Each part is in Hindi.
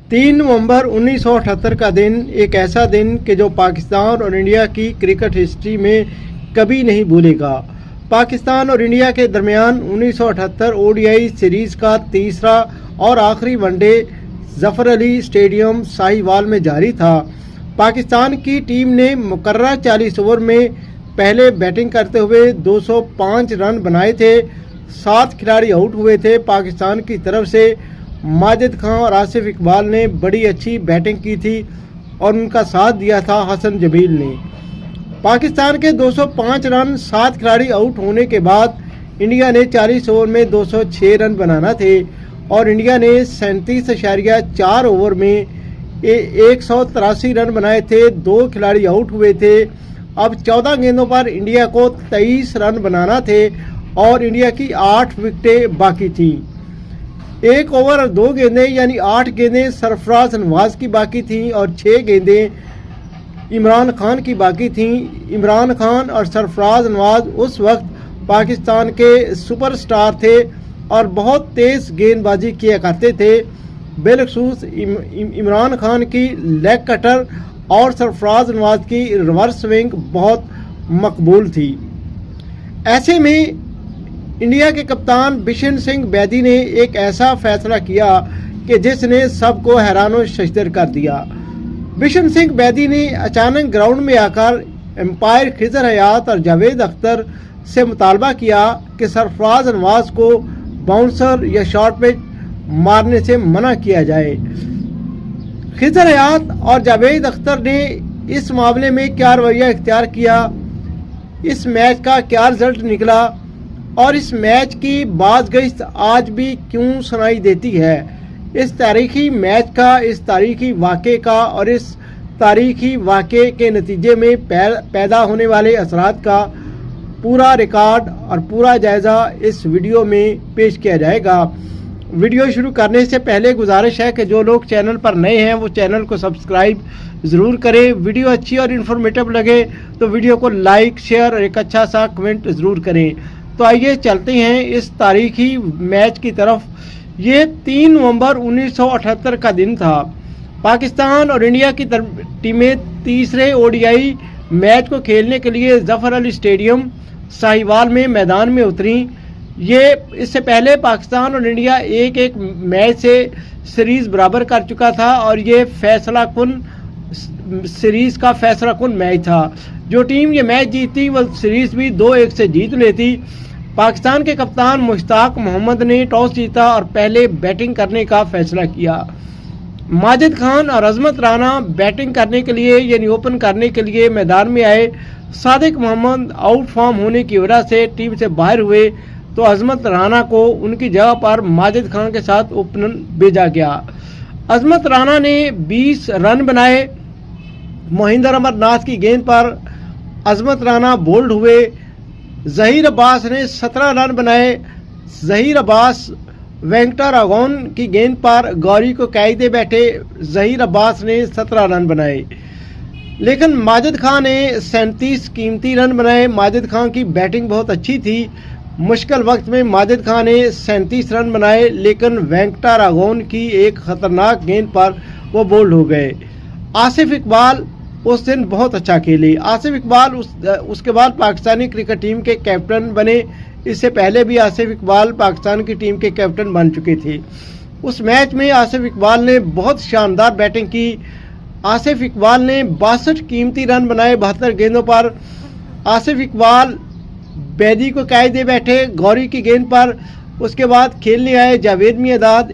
3 नवंबर 1978 का दिन एक ऐसा दिन कि जो पाकिस्तान और इंडिया की क्रिकेट हिस्ट्री में कभी नहीं भूलेगा। पाकिस्तान और इंडिया के दरमियान 1978 ओडीआई सीरीज का तीसरा और आखिरी वनडे जफर अली स्टेडियम साहिवाल में जारी था। पाकिस्तान की टीम ने मुकर्रर 40 ओवर में पहले बैटिंग करते हुए 205 रन बनाए थे। 7 खिलाड़ी आउट हुए थे। पाकिस्तान की तरफ से माजिद खान और आसिफ इकबाल ने बड़ी अच्छी बैटिंग की थी और उनका साथ दिया था हसन जमील ने। पाकिस्तान के 205 रन 7 खिलाड़ी आउट होने के बाद इंडिया ने 40 ओवर में 206 रन बनाना थे और इंडिया ने 37.4 ओवर में 183 रन बनाए थे। 2 खिलाड़ी आउट हुए थे। अब 14 गेंदों पर इंडिया को 23 रन बनाना थे और इंडिया की 8 विकेटें बाकी थी। 1 ओवर और 2 गेंदें यानी 8 गेंदें सरफराज नवाज की बाकी थीं और 6 गेंदें इमरान खान की बाकी थीं। इमरान खान और सरफराज नवाज उस वक्त पाकिस्तान के सुपरस्टार थे और बहुत तेज गेंदबाजी किया करते थे। बिलखसूस इमरान खान की लेग कटर और सरफराज नवाज की रिवर्स स्विंग बहुत मकबूल थी। ऐसे में इंडिया के कप्तान बिशन सिंह बेदी ने एक ऐसा फैसला किया कि जिसने सबको हैरान शशदर कर दिया। बिशन सिंह बेदी ने अचानक ग्राउंड में आकर एम्पायर खिजर हयात और जावेद अख्तर से मुतालबा किया कि सरफराज नवाज को बाउंसर या शॉर्ट पिच मारने से मना किया जाए। खिजर हयात और जावेद अख्तर ने इस मामले में क्या रवैया इख्तियार किया, इस मैच का क्या रिजल्ट निकला और इस मैच की बाज़गश्त आज भी क्यों सुनाई देती है। इस तारीखी मैच का, इस तारीखी वाक़े का और इस तारीखी वाक़े के नतीजे में पैदा होने वाले असरात का पूरा रिकॉर्ड और पूरा जायज़ा इस वीडियो में पेश किया जाएगा। वीडियो शुरू करने से पहले गुजारिश है कि जो लोग चैनल पर नए हैं वो चैनल को सब्सक्राइब ज़रूर करें। वीडियो अच्छी और इन्फॉर्मेटिव लगे तो वीडियो को लाइक, शेयर और एक अच्छा सा कमेंट ज़रूर करें। तो आइए चलते हैं इस तारीखी मैच की तरफ। ये 3 नवंबर 1978 का दिन था। पाकिस्तान और इंडिया की टीमें तीसरे ओडीआई मैच को खेलने के लिए जफर अली स्टेडियम साहिवाल में मैदान में उतरी। ये इससे पहले पाकिस्तान और इंडिया एक मैच से सीरीज बराबर कर चुका था और ये सीरीज का फैसला कुन मैच था। जो टीम ये मैच जीतती वह सीरीज भी 2-1 से जीत लेती। पाकिस्तान के कप्तान मुश्ताक मोहम्मद ने टॉस जीता और पहले बैटिंग करने का फैसला किया। माजिद खान और अजमत राना बैटिंग करने के लिए यानी ओपन करने के लिए मैदान में आए। सादिक मोहम्मद आउट फॉर्म होने की वजह से टीम से बाहर हुए तो अजमत राना को उनकी जगह पर माजिद खान के साथ ओपनर भेजा गया। अजमत राना ने 20 रन बनाए। मोहिंदर अमरनाथ की गेंद पर अजमत राना बोल्ड हुए। जहीर अब्बास ने 17 रन बनाए। जहीर अब्बास वेंकटराघवन की गेंद पर गौरी को कैच दे बैठे। जहीर अब्बास ने 17 रन बनाए, लेकिन माजिद खान ने 37 कीमती रन बनाए। माजिद खान की बैटिंग बहुत अच्छी थी। मुश्किल वक्त में माजिद खान ने 37 रन बनाए, लेकिन वेंकटराघवन की एक खतरनाक गेंद पर वो बोल्ड हो गए। आसिफ इकबाल उस दिन बहुत अच्छा खेले। आसिफ इकबाल उसके बाद पाकिस्तानी क्रिकेट टीम के कैप्टन बने। इससे पहले भी आसिफ इकबाल पाकिस्तान की टीम के कैप्टन बन चुके थे। उस मैच में आसिफ इकबाल ने बहुत शानदार बैटिंग की। आसिफ इकबाल ने 62 कीमती रन बनाए 72 गेंदों पर। आसिफ इकबाल बेदी को कैच दे बैठे गौरी की गेंद पर। उसके बाद खेलने आए जावेद मियांदाद।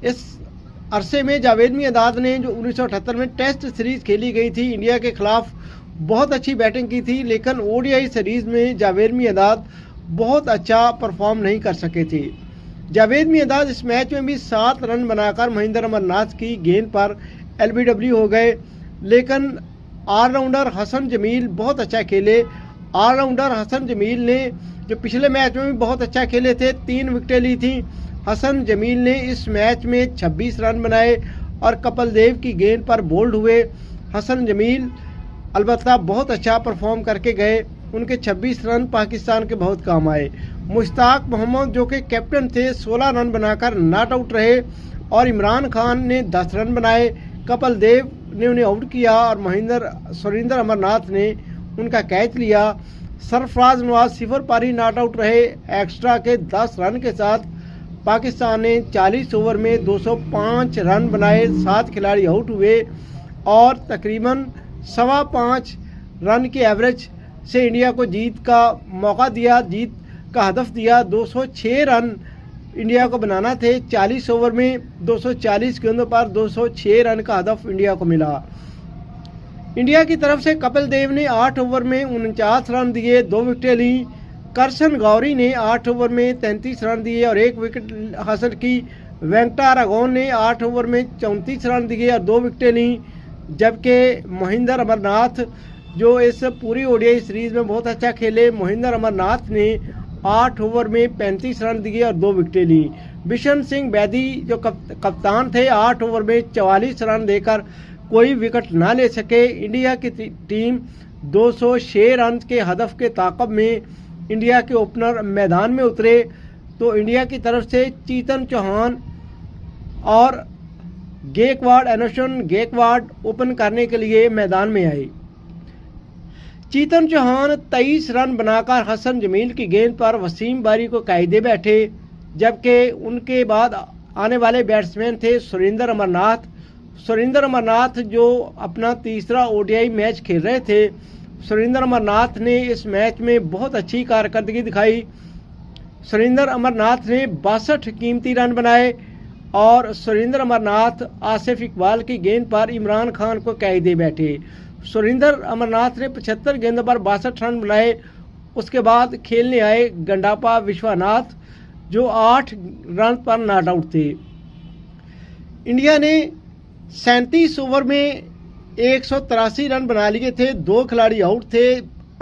इस अरसे में जावेद मियांदाद ने जो 1978 में टेस्ट सीरीज खेली गई थी इंडिया के खिलाफ बहुत अच्छी बैटिंग की थी, लेकिन ओडीआई सीरीज में जावेद मियांदाद बहुत अच्छा परफॉर्म नहीं कर सके थे। जावेद मियांदाद इस मैच में भी 7 रन बनाकर मोहिंदर अमरनाथ की गेंद पर एलबीडब्ल्यू हो गए, लेकिन ऑलराउंडर हसन जमील बहुत अच्छा खेले। ऑलराउंडर हसन जमील ने जो पिछले मैच में भी बहुत अच्छा खेले थे, 3 विकेटें ली थी। हसन जमील ने इस मैच में 26 रन बनाए और कपिल देव की गेंद पर बोल्ड हुए। हसन जमील अलबत्ता बहुत अच्छा परफॉर्म करके गए। उनके 26 रन पाकिस्तान के बहुत काम आए। मुश्ताक मोहम्मद जो कि कैप्टन थे 16 रन बनाकर नॉट आउट रहे और इमरान खान ने 10 रन बनाए। कपिल देव ने उन्हें आउट किया और सुरेंद्र अमरनाथ ने उनका कैच लिया। सरफराज नवाज 0 पर ही नॉट आउट रहे। एक्स्ट्रा के 10 रन के साथ पाकिस्तान ने 40 ओवर में 205 रन बनाए। 7 खिलाड़ी आउट हुए और तकरीबन 5.25 रन की एवरेज से इंडिया को जीत का मौका दिया, जीत का हदफ दिया। 206 रन इंडिया को बनाना थे। 40 ओवर में 240 गेंदों पर 206 रन का हदफ इंडिया को मिला। इंडिया की तरफ से कपिल देव ने 8 ओवर में 49 रन दिए, 2 विकेटें ली। करसन गौरी ने 8 ओवर में 33 रन दिए और 1 विकेट हासिल की। वेंकटाराघवन ने 8 ओवर में 34 रन दिए और 2 विकेटें ली। जबकि मोहिंदर अमरनाथ जो इस पूरी ओडीआई सीरीज में बहुत अच्छा खेले, मोहिंदर अमरनाथ ने 8 ओवर में 35 रन दिए और 2 विकेटें ली। बिशन सिंह बैदी जो कप्तान थे 8 ओवर में 44 रन देकर कोई विकेट ना ले सके। इंडिया की टीम 206 रन के हदफ के ताक़ब में इंडिया के ओपनर मैदान में उतरे तो इंडिया की तरफ से चेतन चौहान और गेकवाड ओपन करने के लिए मैदान में आए। चेतन चौहान 23 रन बनाकर हसन जमील की गेंद पर वसीम बारी को कायदे बैठे, जबकि उनके बाद आने वाले बैट्समैन थे सुरेंद्र अमरनाथ जो अपना तीसरा ओडीआई मैच खेल रहे थे। सुरेंद्र अमरनाथ ने इस मैच में बहुत अच्छी कारकर्दगी दिखाई। सुरेंद्र अमरनाथ ने 62 कीमती रन बनाए और सुरेंद्र अमरनाथ आसिफ इकबाल की गेंद पर इमरान खान को कायदे बैठे। सुरेंद्र अमरनाथ ने 75 गेंदों पर 62 रन बनाए। उसके बाद खेलने आए गंडापा विश्वनाथ जो 8 रन पर नॉट आउट थे। इंडिया ने 37 ओवर में 183 रन बना लिए थे। 2 खिलाड़ी आउट थे।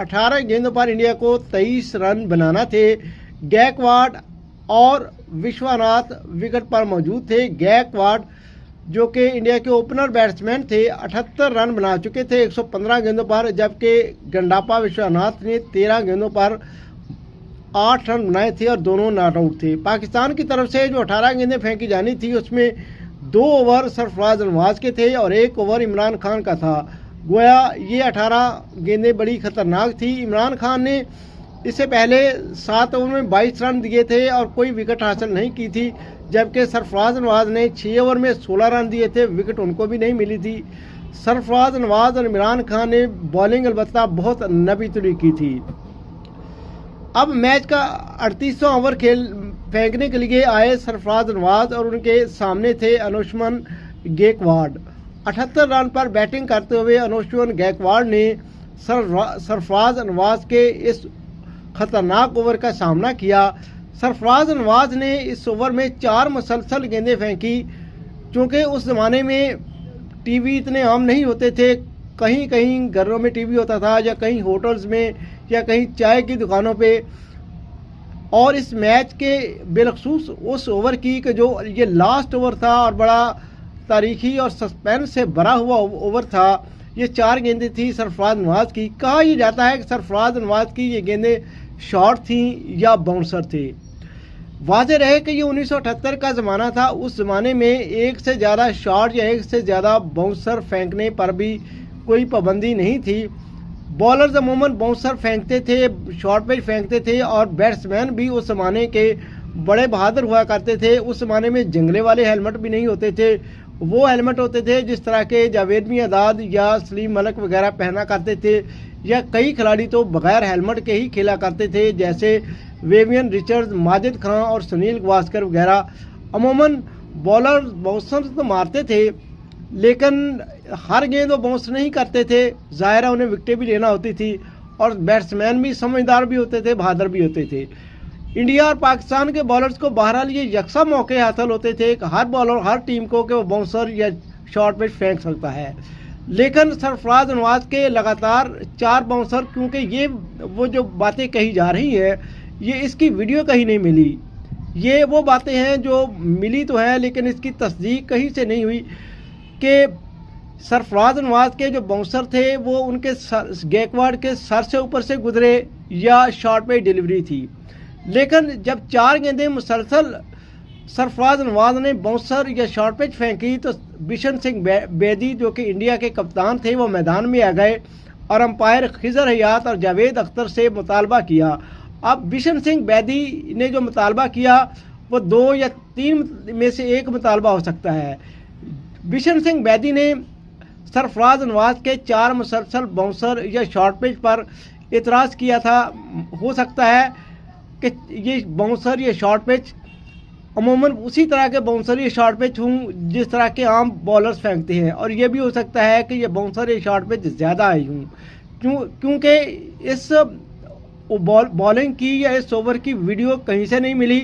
18 गेंदों पर इंडिया को 23 रन बनाना थे। गैकवाड और विश्वनाथ विकेट पर मौजूद थे। गैकवाड जो कि इंडिया के ओपनर बैट्समैन थे 78 रन बना चुके थे 115 गेंदों पर, जबकि गंडापा विश्वनाथ ने 13 गेंदों पर 8 रन बनाए थे और दोनों नॉट आउट थे। पाकिस्तान की तरफ से जो 18 गेंदें फेंकी जानी थी उसमें 2 ओवर सरफराज नवाज के थे और 1 ओवर इमरान खान का था। गोया ये 18 गेंदें बड़ी खतरनाक थी। इमरान खान ने इससे पहले 7 ओवर में 22 रन दिए थे और कोई विकेट हासिल नहीं की थी, जबकि सरफराज नवाज ने 6 ओवर में 16 रन दिए थे, विकेट उनको भी नहीं मिली थी। सरफराज नवाज और इमरान खान ने बॉलिंग अलबत्ता बहुत नबी तुली की थी। अब मैच का 38वां ओवर फेंकने के लिए आए सरफराज नवाज और उनके सामने थे अनुष्मान गैकवाड। 78 रन पर बैटिंग करते हुए अनुष्मान गैकवाड ने सरफराज नवाज के इस खतरनाक ओवर का सामना किया। सरफराज नवाज ने इस ओवर में 4 मुसलसल गेंदें फेंकी। चूँकि उस ज़माने में टीवी इतने आम नहीं होते थे, कहीं कहीं घरों में टीवी होता था या कहीं होटल्स में या कहीं चाय की दुकानों पे। और इस मैच के बिलखसूस उस ओवर की कि जो ये लास्ट ओवर था और बड़ा तारीखी और सस्पेंस से भरा हुआ ओवर था। ये 4 गेंदें थी सरफराज नवाज की। कहा यह जाता है कि सरफराज नवाज की ये गेंदें शॉर्ट थी या बाउंसर थे। वाज़ेह रहे कि ये 1978 का ज़माना था। उस ज़माने में एक से ज़्यादा शॉट या एक से ज़्यादा बाउंसर फेंकने पर भी कोई पाबंदी नहीं थी। बॉलर्स अमूमन बाउंसर फेंकते थे, शॉर्ट पे फेंकते थे और बैट्समैन भी उस ज़माने के बड़े बहादुर हुआ करते थे। उस ज़माने में जंगले वाले हेलमेट भी नहीं होते थे। वो हेलमेट होते थे जिस तरह के जावेद मियाँदाद या सलीम मलिक वगैरह पहना करते थे, या कई खिलाड़ी तो बगैर हेलमेट के ही खेला करते थे जैसे वेवियन रिचर्ड्स, माजिद खान और सुनील गावस्कर वगैरह। अमूमन बॉलर बाउंसर तो मारते थे लेकिन हर गेंद वो बाउंस नहीं करते थे। ज़ाहिर है उन्हें विकेटें भी लेना होती थी और बैट्समैन भी समझदार भी होते थे, बहादुर भी होते थे। इंडिया और पाकिस्तान के बॉलर्स को बहरहाल ये यकसा मौके हासिल होते थे कि हर बॉलर हर टीम को कि वो बाउंसर या शॉर्ट पिच फेंक सकता है। लेकिन सरफराज नवाज के लगातार 4 बाउंसर, क्योंकि ये वो जो बातें कही जा रही हैं ये इसकी वीडियो कहीं नहीं मिली। ये वो बातें हैं जो मिली तो हैं लेकिन इसकी तस्दीक कहीं से नहीं हुई कि सरफराज नवाज के जो बाउंसर थे वो उनके गैकवाड के सर से ऊपर से गुजरे या शॉर्ट पे डिलीवरी थी। लेकिन जब 4 गेंदें मुसलसल सरफराज नवाज ने बाउंसर या शॉर्ट पिच फेंकी तो बिशन सिंह बेदी जो कि इंडिया के कप्तान थे वो मैदान में आ गए और अंपायर खिजर हयात और जावेद अख्तर से मुतालबा किया। अब बिशन सिंह बेदी ने जो मुतालबा किया वो 2 या 3 में से एक मुतालबा हो सकता है। बिशन सिंह बेदी ने सरफराज नवाज के 4 मुसलसल बाउंसर या शॉर्ट पिच पर इतराज़ किया था। हो सकता है कि ये बाउंसर या शॉर्ट पिच अमूमन उसी तरह के बाउंसर या शॉर्ट पिच हों जिस तरह के आम बॉलर्स फेंकते हैं, और ये भी हो सकता है कि ये बाउंसर या शॉर्ट पिच ज़्यादा आई हों क्योंकि इस बॉलिंग की या इस ओवर की वीडियो कहीं से नहीं मिली।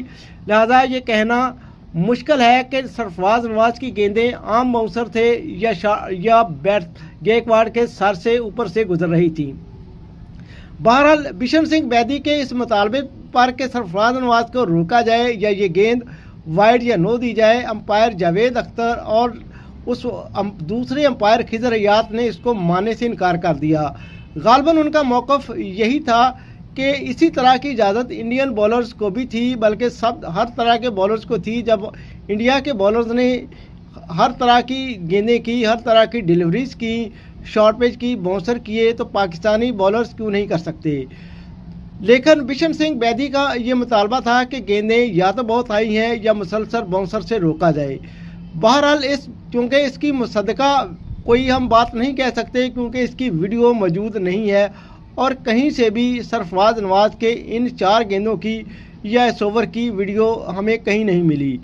लिहाजा ये कहना मुश्किल है कि सरफराज नवाज की गेंदें आम बाउंसर थे या गेकवाड के सर से ऊपर से गुजर रही थी। बहरहाल बिशन सिंह बेदी के इस मुतालबे पर के सरफराज नवाज को रोका जाए या ये गेंद वाइड या नो दी जाए, अंपायर जावेद अख्तर और उस दूसरे अंपायर खिजर हयात ने इसको मानने से इनकार कर दिया। गालबन उनका मौक़िफ़ यही था कि इसी तरह की इजाज़त इंडियन बॉलर्स को भी थी, बल्कि हर तरह के बॉलर्स को थी। जब इंडिया के बॉलर्स ने हर तरह की गेंदें की, हर तरह की डिलीवरीज की, शॉर्ट पिच की, बाउंसर किए, तो पाकिस्तानी बॉलर्स क्यों नहीं कर सकते। लेकिन बिशन सिंह बेदी का ये मुतालबा था कि गेंदें या तो बहुत हाई हैं या मुसलसल बाउंसर से रोका जाए। बहरहाल क्योंकि इसकी मुसद्दका कोई हम बात नहीं कह सकते क्योंकि इसकी वीडियो मौजूद नहीं है और कहीं से भी सरफराज नवाज के इन 4 गेंदों की या इस ओवर की वीडियो हमें कहीं नहीं मिली।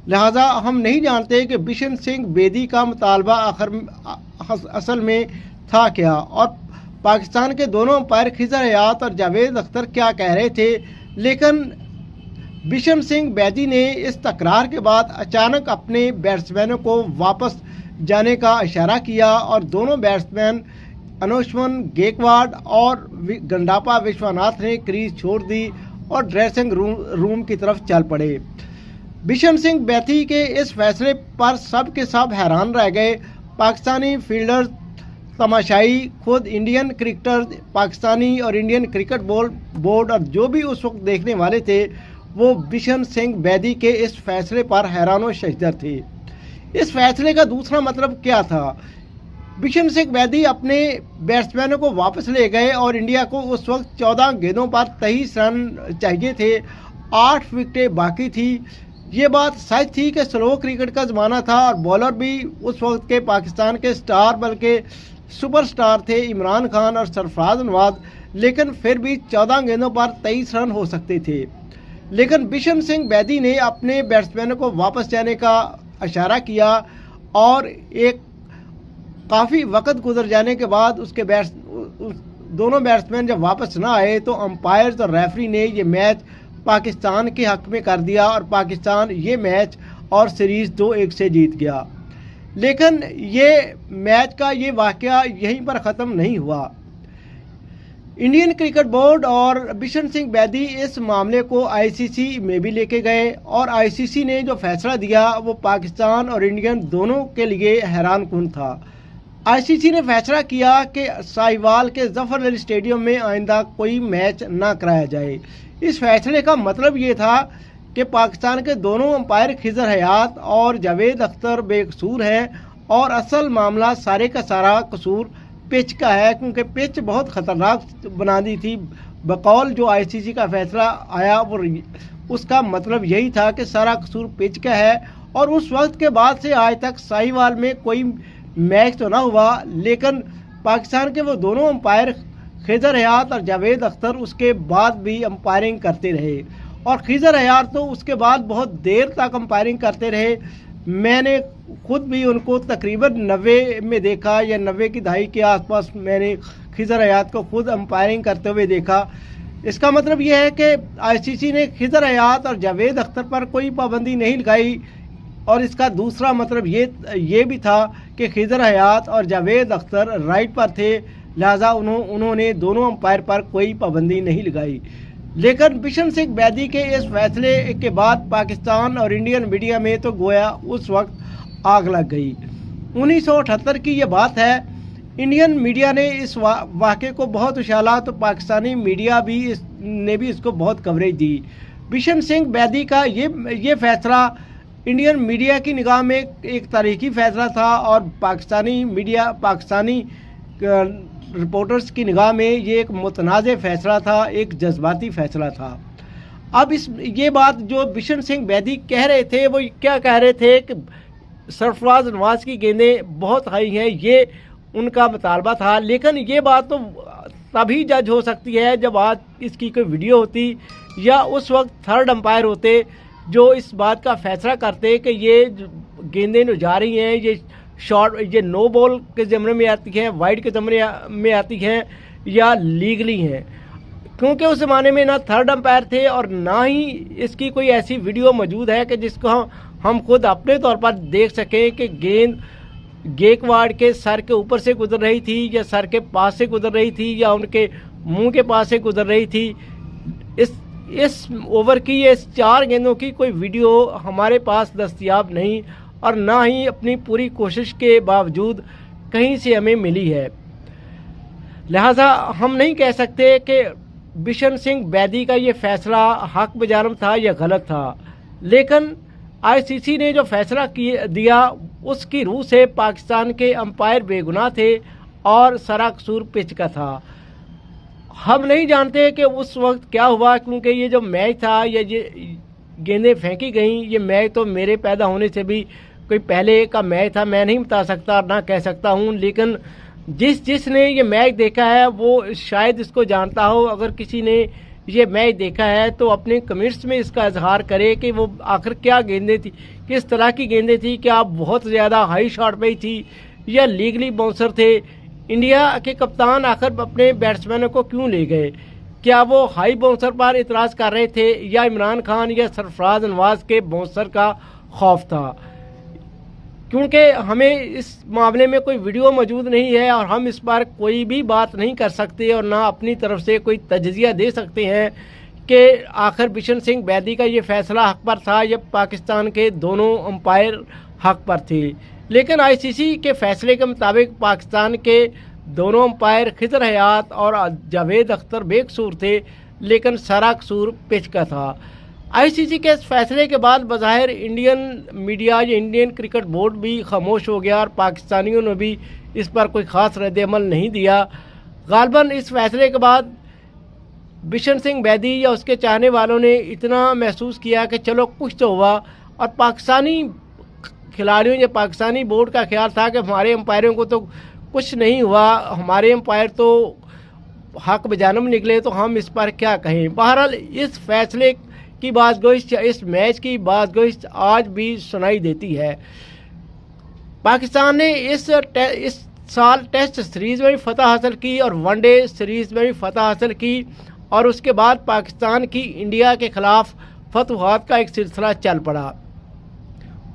लिहाजा हम नहीं जानते कि बिशन सिंह बेदी का मुतालबा असल में था क्या और पाकिस्तान के दोनों अंपायर खिजर हयात और जावेद अख्तर क्या कह रहे थे। लेकिन बिशन सिंह बेदी ने इस तकरार के बाद अचानक अपने बैट्समैनों को वापस जाने का इशारा किया और दोनों बैट्समैन अनुष्मन गेकवाड और गंडापा विश्वनाथ ने क्रीज छोड़ दी और ड्रेसिंग रूम की तरफ चल पड़े। बिशन सिंह बेदी के इस फैसले पर सब के सब हैरान रह गए। पाकिस्तानी फील्डर्स, तमाशाई, खुद इंडियन क्रिकेटर्स, पाकिस्तानी और इंडियन क्रिकेट बोर्ड और जो भी उस वक्त देखने वाले थे वो बिशन सिंह बेदी के इस फैसले पर हैरान व शजदर थे। इस फैसले का दूसरा मतलब क्या था? बिशन सिंह बेदी अपने बैट्समैनों को वापस ले गए और इंडिया को उस वक्त 14 गेंदों पर 23 रन चाहिए थे, 8 विकेटें बाकी थी। ये बात सच थी कि स्लो क्रिकेट का ज़माना था और बॉलर भी उस वक्त के पाकिस्तान के स्टार बल्कि सुपरस्टार थे इमरान खान और सरफराज नवाज, लेकिन फिर भी 14 गेंदों पर 23 रन हो सकते थे। लेकिन बिशन सिंह बेदी ने अपने बैट्समैनों को वापस जाने का इशारा किया और एक काफ़ी वक्त गुजर जाने के बाद उसके दोनों बैट्समैन जब वापस ना आए तो अंपायर्स और रेफरी ने ये मैच पाकिस्तान के हक में कर दिया और पाकिस्तान ये मैच और सीरीज़ 2-1 से जीत गया। लेकिन ये मैच का ये वाक़या यहीं पर ख़त्म नहीं हुआ। इंडियन क्रिकेट बोर्ड और बिशन सिंह बेदी इस मामले को आईसीसी में भी लेके गए और आईसीसी ने जो फैसला दिया वो पाकिस्तान और इंडियन दोनों के लिए हैरानकुन था। आईसीसी ने फैसला किया कि साहिवाल के जफर अली स्टेडियम में आइंदा कोई मैच ना कराया जाए। इस फैसले का मतलब ये था कि पाकिस्तान के दोनों अंपायर खिजर हयात और जावेद अख्तर बेकसूर हैं और असल मामला सारे का सारा कसूर पिच का है, क्योंकि पिच बहुत ख़तरनाक बना दी थी। बकौल जो आईसीसी का फैसला आया वो उसका मतलब यही था कि सारा कसूर पिच का है और उस वक्त के बाद से आज तक साहिवाल में कोई मैच तो ना हुआ, लेकिन पाकिस्तान के वो दोनों अंपायर खिजर हयात और जावेद अख्तर उसके बाद भी अंपायरिंग करते रहे और खिजर हयात तो उसके बाद बहुत देर तक अंपायरिंग करते रहे। मैंने खुद भी उनको तकरीबन 90 में देखा या 90 की दहाई के आसपास मैंने खिजर हयात को खुद अंपायरिंग करते हुए देखा। इसका मतलब यह है कि आईसीसी ने खिजर हयात और जावेद अख्तर पर कोई पाबंदी नहीं लगाई और इसका दूसरा मतलब ये भी था कि खिजर हयात और जावेद अख्तर राइट पर थे, लिहाजा उन्होंने दोनों अंपायर पर कोई पाबंदी नहीं लगाई। लेकिन बिशन सिंह बेदी के इस फैसले के बाद पाकिस्तान और इंडियन मीडिया में तो गोया उस वक्त आग लग गई। 1978 की ये बात है। इंडियन मीडिया ने इस वाक़े को बहुत उछाला तो पाकिस्तानी मीडिया ने भी इसको बहुत कवरेज दी। बिशन सिंह बेदी का ये फैसला इंडियन मीडिया की निगाह में एक तारीखी फैसला था और पाकिस्तानी मीडिया, पाकिस्तानी रिपोर्टर्स की निगाह में ये एक मुतनाज़ फैसला था, एक जज्बाती फैसला था। अब ये बात जो बिशन सिंह बैदी कह रहे थे, वो क्या कह रहे थे कि सरफराज नवाज की गेंदें बहुत हाई हैं, ये उनका मुतालबा था। लेकिन ये बात तो तभी जज हो सकती है जब आज इसकी कोई वीडियो होती या उस वक्त थर्ड अंपायर होते जो इस बात का फैसला करते कि ये गेंदें जो जा रही हैं ये शॉर्ट, ये नो बॉल के ज़मरे में आती हैं, वाइड के ज़मरे में आती हैं या लीगली हैं। क्योंकि उस ज़माने में ना थर्ड अंपायर थे और ना ही इसकी कोई ऐसी वीडियो मौजूद है कि जिसको हम खुद अपने तौर पर देख सकें कि गेंद गेकवाड के सर के ऊपर से गुजर रही थी या सर के पास से गुजर रही थी या उनके मुंह के पास से गुजर रही थी। इस ओवर की ये 4 गेंदों की कोई वीडियो हमारे पास दस्तयाब नहीं और ना ही अपनी पूरी कोशिश के बावजूद कहीं से हमें मिली है। लिहाजा हम नहीं कह सकते कि बिशन सिंह बैदी का ये फैसला हक बजारम था या गलत था। लेकिन आईसीसी ने जो फैसला दिया उसकी रूह से पाकिस्तान के अंपायर बेगुनाह थे और सारा कसूर पिच का था। हम नहीं जानते कि उस वक्त क्या हुआ, क्योंकि ये जो मैच था या ये गेंदें फेंकी गईं, ये मैच तो मेरे पैदा होने से भी कोई पहले का मैच था, मैं नहीं बता सकता ना कह सकता हूँ। लेकिन जिसने ये मैच देखा है वो शायद इसको जानता हो। अगर किसी ने ये मैच देखा है तो अपने कमेंट्स में इसका इजहार करे कि वो आखिर क्या गेंदें थी, किस तरह की गेंदें थी, क्या बहुत ज़्यादा हाई शॉट पे थी या लीगली बाउंसर थे। इंडिया के कप्तान आखिर अपने बैट्समैनों को क्यों ले गए? क्या वो हाई बाउंसर पर इतराज़ कर रहे थे या इमरान खान या सरफराज नवाज के बाउंसर का खौफ था? क्योंकि हमें इस मामले में कोई वीडियो मौजूद नहीं है और हम इस पर कोई भी बात नहीं कर सकते और ना अपनी तरफ से कोई तजज़िया दे सकते हैं कि आखिर बिशन सिंह बैदी का ये फैसला हक पर था या पाकिस्तान के दोनों अंपायर हक पर थे। लेकिन आईसीसी के फैसले के मुताबिक पाकिस्तान के दोनों अंपायर खिजर हयात और जावेद अख्तर बेकसूर थे, लेकिन सारा कसूर पिच का था। आईसीसी के इस फैसले के बाद बज़ाहिर इंडियन मीडिया या इंडियन क्रिकेट बोर्ड भी खामोश हो गया और पाकिस्तानियों ने भी इस पर कोई ख़ास रद्द-ए-अमल नहीं दिया। गालबन इस फैसले के बाद बिशन सिंह बैदी या उसके चाहने वालों ने इतना महसूस किया कि चलो कुछ तो हुआ, और पाकिस्तानी खिलाड़ियों या पाकिस्तानी बोर्ड का ख्याल था कि हमारे अंपायरों को तो कुछ नहीं हुआ, हमारे अंपायर तो हक बजानम निकले, तो हम इस पर क्या कहें। बहरहाल इस फैसले की बाज़गोश या इस मैच की बाज़गोश आज भी सुनाई देती है। पाकिस्तान ने इस साल टेस्ट सीरीज़ में भी फतह हासिल की और वनडे सीरीज़ में भी फतह हासिल की, और उसके बाद पाकिस्तान की इंडिया के ख़िलाफ़ फतहात का एक सिलसिला चल पड़ा।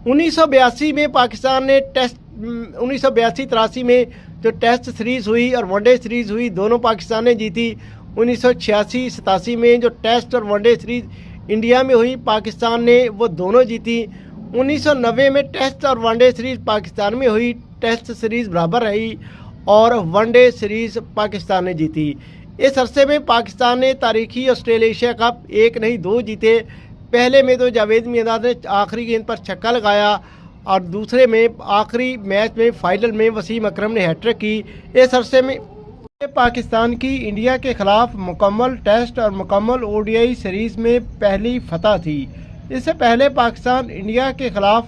1982 में पाकिस्तान ने 1982-83 में जो टेस्ट सीरीज़ हुई और वनडे सीरीज़ हुई, दोनों पाकिस्तान ने जीती। 1986-87 में जो टेस्ट और वनडे सीरीज़ इंडिया में हुई, पाकिस्तान ने वो दोनों जीती। 1990 में टेस्ट और वनडे सीरीज़ पाकिस्तान में हुई, टेस्ट सीरीज़ बराबर रही और वनडे सीरीज़ पाकिस्तान ने जीती। इस अरसे में पाकिस्तान ने तारीखी ऑस्ट्रेलिया एशिया कप 1 नहीं 2 जीते। पहले में तो जावेद मियांदाद ने आखिरी गेंद पर छक्का लगाया और दूसरे में आखिरी मैच में फाइनल में वसीम अकरम ने हैट्रिक की। इस अरसे में पाकिस्तान की इंडिया के खिलाफ मुकम्मल टेस्ट और मुकम्मल ओडीआई सीरीज़ में पहली फतह थी। इससे पहले पाकिस्तान इंडिया के खिलाफ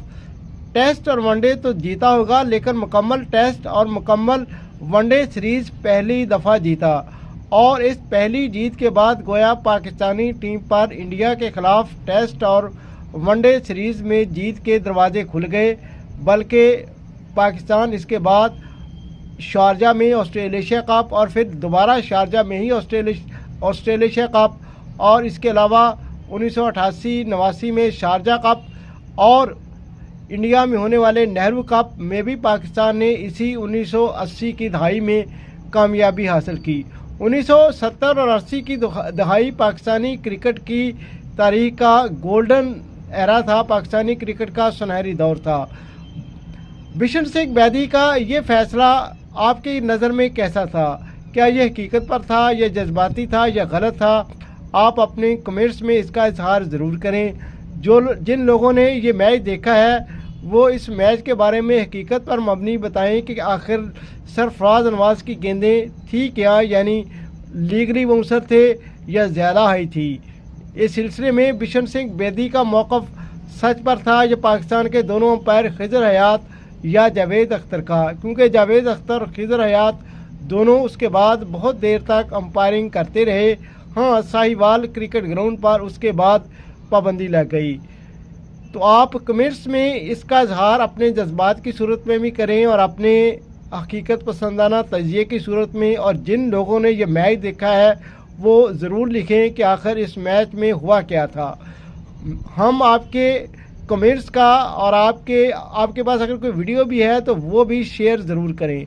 टेस्ट और वनडे तो जीता होगा, लेकिन मुकम्मल टेस्ट और मुकम्मल वनडे सीरीज़ पहली दफ़ा जीता। और इस पहली जीत के बाद गोया पाकिस्तानी टीम पर इंडिया के खिलाफ टेस्ट और वनडे सीरीज़ में जीत के दरवाजे खुल गए। बल्कि पाकिस्तान इसके बाद शारजा में ऑस्ट्रेलिया एशिया कप और फिर दोबारा शारजा में ही ऑस्ट्रेलिया एशिया कप, और इसके अलावा 1988-89 में शारजा कप और इंडिया में होने वाले नेहरू कप में भी पाकिस्तान ने इसी 1980 की दहाई में कामयाबी हासिल की। 1970 और 80 की दहाई पाकिस्तानी क्रिकेट की तारीख का गोल्डन एरा था, पाकिस्तानी क्रिकेट का सुनहरी दौर था। बिशन सिंह बैदी का ये फैसला आपकी नज़र में कैसा था? क्या यह हकीकत पर था, यह जज्बाती था या गलत था? आप अपने कमेंट्स में इसका इजहार ज़रूर करें। जिन लोगों ने ये मैच देखा है वो इस मैच के बारे में हकीकत पर मबनी बताएं कि आखिर सरफराज नवाज की गेंदें थी क्या, यानी लीगली बाउंसर थे या ज़्यादा हाई थी। इस सिलसिले में बिशन सिंह बेदी का मौक़िफ़ सच पर था या पाकिस्तान के दोनों अंपायर खिज़र हयात या जावेद अख्तर का, क्योंकि जावेद अख्तर और खिज़र हयात दोनों उसके बाद बहुत देर तक अंपायरिंग करते रहे। हाँ, साहिवाल क्रिकेट ग्राउंड पर उसके बाद पाबंदी लग गई। तो आप कमेंट्स में इसका इजहार अपने जज्बात की सूरत में भी करें और अपने हकीकत पसंदाना तजिए की सूरत में, और जिन लोगों ने यह मैच देखा है वो ज़रूर लिखें कि आखिर इस मैच में हुआ क्या था। हम आपके कमेंट्स का और आपके पास अगर कोई वीडियो भी है तो वो भी शेयर ज़रूर करें।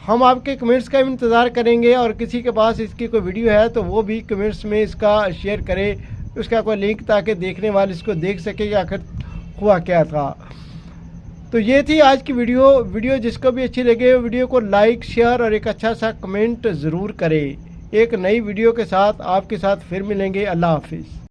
हम आपके कमेंट्स का भी इंतज़ार करेंगे, और किसी के पास इसकी कोई वीडियो है तो वो भी कमेंट्स में इसका शेयर करे, उसका कोई लिंक, ताकि देखने वाले इसको देख सके कि आखिर हुआ क्या था। तो ये थी आज की वीडियो जिसको भी अच्छी लगे वीडियो को लाइक, शेयर और एक अच्छा सा कमेंट ज़रूर करें। एक नई वीडियो के साथ आपके साथ फिर मिलेंगे। अल्लाह हाफिज़।